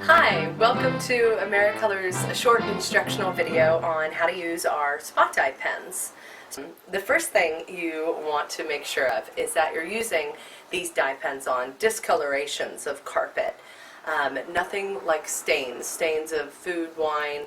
Hi, welcome to AmeriColor's short instructional video on how to use our spot dye pens. The first thing you want to make sure of is that you're using these dye pens on discolorations of carpet. Nothing like stains of food, wine,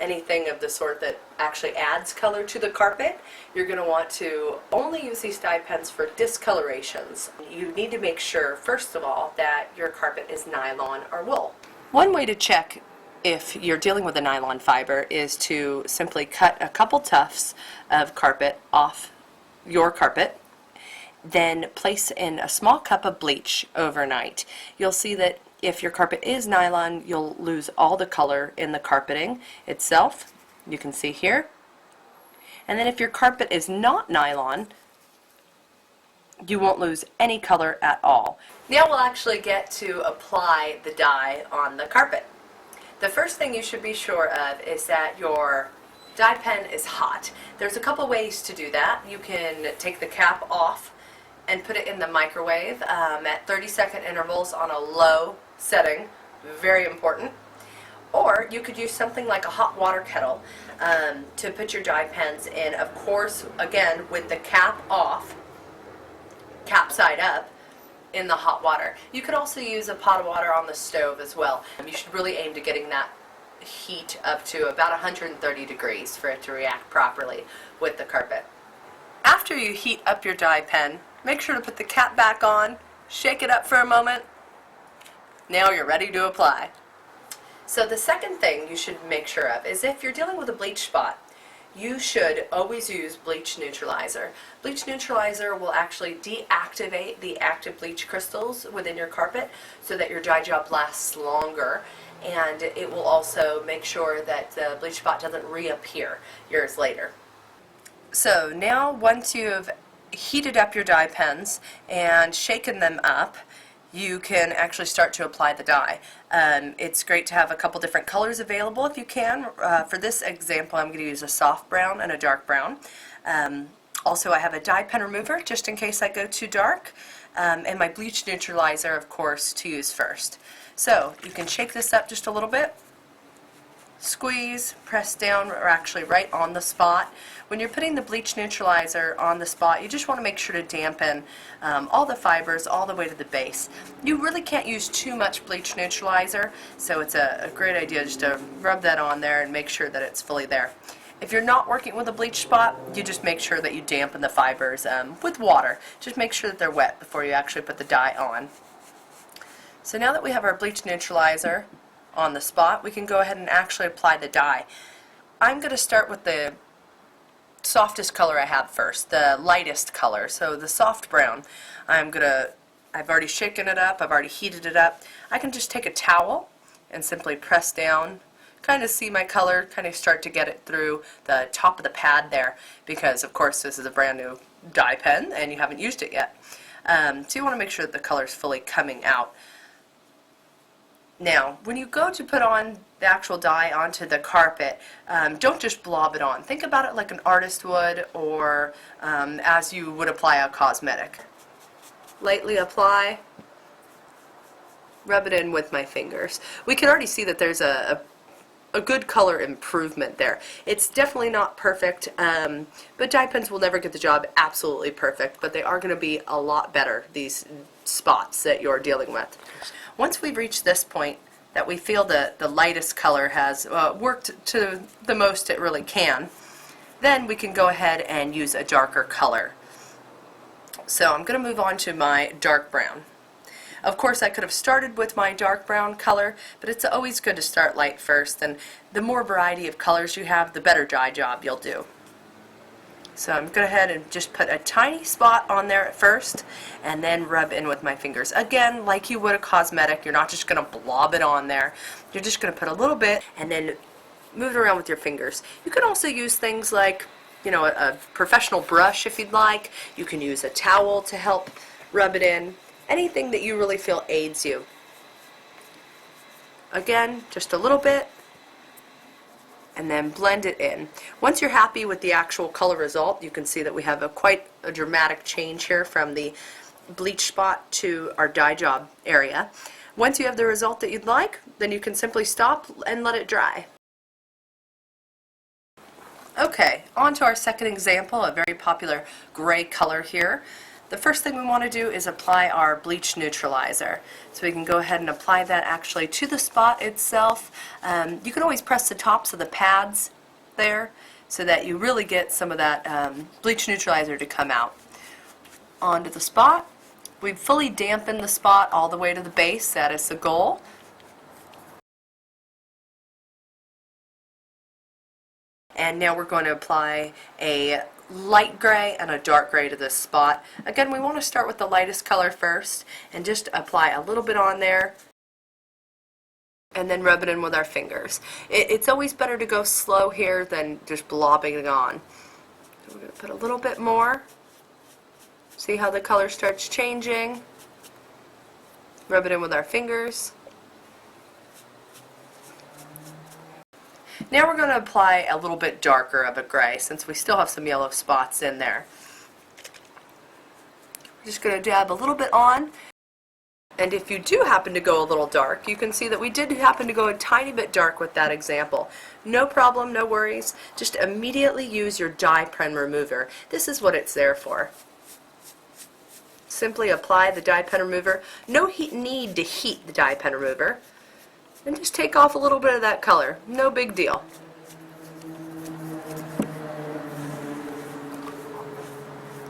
anything of the sort that actually adds color to the carpet. You're going to want to only use these dye pens for discolorations. You need to make sure, first of all, that your carpet is nylon or wool. One way to check if you're dealing with a nylon fiber is to simply cut a couple tufts of carpet off your carpet, then place in a small cup of bleach overnight. You'll see that if your carpet is nylon, you'll lose all the color in the carpeting itself. You can see here. And then if your carpet is not nylon, you won't lose any color at all. Now we'll actually get to apply the dye on the carpet. The first thing you should be sure of is that your dye pen is hot. There's a couple ways to do that. You can take the cap off and put it in the microwave at 30-second intervals on a low setting, very important. Or you could use something like a hot water kettle to put your dye pens in, of course, again, with the cap off, cap side up, in the hot water. You could also use a pot of water on the stove as well. You should really aim to getting that heat up to about 130 degrees for it to react properly with the carpet. After you heat up your dye pen, make sure to put the cap back on, shake it up for a moment. Now you're ready to apply. So the second thing you should make sure of is if you're dealing with a bleach spot, you should always use bleach neutralizer. Bleach neutralizer will actually deactivate the active bleach crystals within your carpet so that your dye job lasts longer, and it will also make sure that the bleach spot doesn't reappear years later. So now once you've heated up your dye pens and shaken them up, you can actually start to apply the dye. It's great to have a couple different colors available if you can. For this example, I'm going to use a soft brown and a dark brown. Also, I have a dye pen remover just in case I go too dark, and my bleach neutralizer, of course, to use first. So you can shake this up just a little bit, squeeze, press down, or actually right on the spot. When you're putting the bleach neutralizer on the spot, you just want to make sure to dampen all the fibers all the way to the base. You really can't use too much bleach neutralizer, so it's a great idea just to rub that on there and make sure that it's fully there. If you're not working with a bleach spot, you just make sure that you dampen the fibers with water. Just make sure that they're wet before you actually put the dye on. So now that we have our bleach neutralizer on the spot, we can go ahead and actually apply the dye. I'm going to start with the softest color I have first, the lightest color, so the soft brown. I've already shaken it up, I've already heated it up. I can just take a towel and simply press down, kind of see my color, kind of start to get it through the top of the pad there, because of course this is a brand new dye pen and you haven't used it yet. So you want to make sure that the color is fully coming out. Now, when you go to put on the actual dye onto the carpet, don't just blob it on. Think about it like an artist would, or as you would apply a cosmetic. Lightly apply, rub it in with my fingers. We can already see that there's a good color improvement there. It's definitely not perfect, but dye pens will never get the job absolutely perfect, but they are going to be a lot better, these spots that you're dealing with. Once we've reached this point that we feel that the lightest color has worked to the most it really can, then we can go ahead and use a darker color. So I'm going to move on to my dark brown. Of course, I could have started with my dark brown color, but it's always good to start light first, and the more variety of colors you have, the better dye job you'll do. So I'm going to go ahead and just put a tiny spot on there at first and then rub in with my fingers. Again, like you would a cosmetic, you're not just going to blob it on there. You're just going to put a little bit and then move it around with your fingers. You can also use things like, you know, a professional brush if you'd like. You can use a towel to help rub it in. Anything that you really feel aids you. Again, just a little bit, and then blend it in. Once you're happy with the actual color result, you can see that we have quite a dramatic change here from the bleach spot to our dye job area. Once you have the result that you'd like, then you can simply stop and let it dry. Okay, on to our second example, a very popular gray color here. The first thing we want to do is apply our bleach neutralizer. So we can go ahead and apply that actually to the spot itself. You can always press the tops of the pads there so that you really get some of that bleach neutralizer to come out. Onto the spot. We've fully dampened the spot all the way to the base. That is the goal. And now we're going to apply a light gray and a dark gray to this spot. Again, we want to start with the lightest color first and just apply a little bit on there and then rub it in with our fingers. It's always better to go slow here than just blobbing it on. So we're going to put a little bit more. See how the color starts changing. Rub it in with our fingers. Now we're going to apply a little bit darker of a gray since we still have some yellow spots in there. We're just going to dab a little bit on, and if you do happen to go a little dark, you can see that we did happen to go a tiny bit dark with that example. No problem, no worries. Just immediately use your dye pen remover. This is what it's there for. Simply apply the dye pen remover. No need to heat the dye pen remover. And just take off a little bit of that color. No big deal.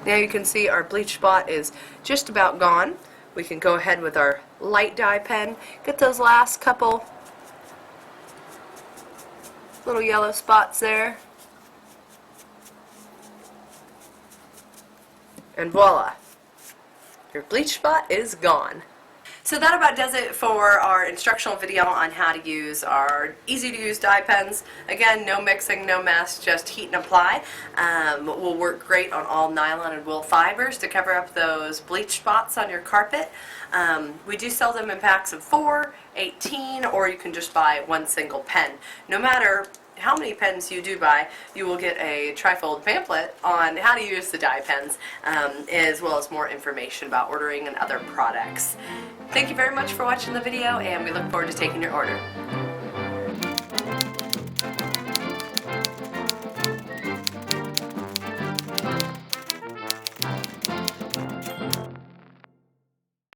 Now you can see our bleach spot is just about gone. We can go ahead with our light dye pen, get those last couple little yellow spots there. And voila! Your bleach spot is gone. So that about does it for our instructional video on how to use our easy-to-use dye pens. Again, no mixing, no mess, just heat and apply. Will work great on all nylon and wool fibers to cover up those bleach spots on your carpet. We do sell them in packs of 4, 18, or you can just buy one single pen. No matter how many pens you do buy, you will get a trifold pamphlet on how to use the dye pens, as well as more information about ordering and other products. Thank you very much for watching the video, and we look forward to taking your order.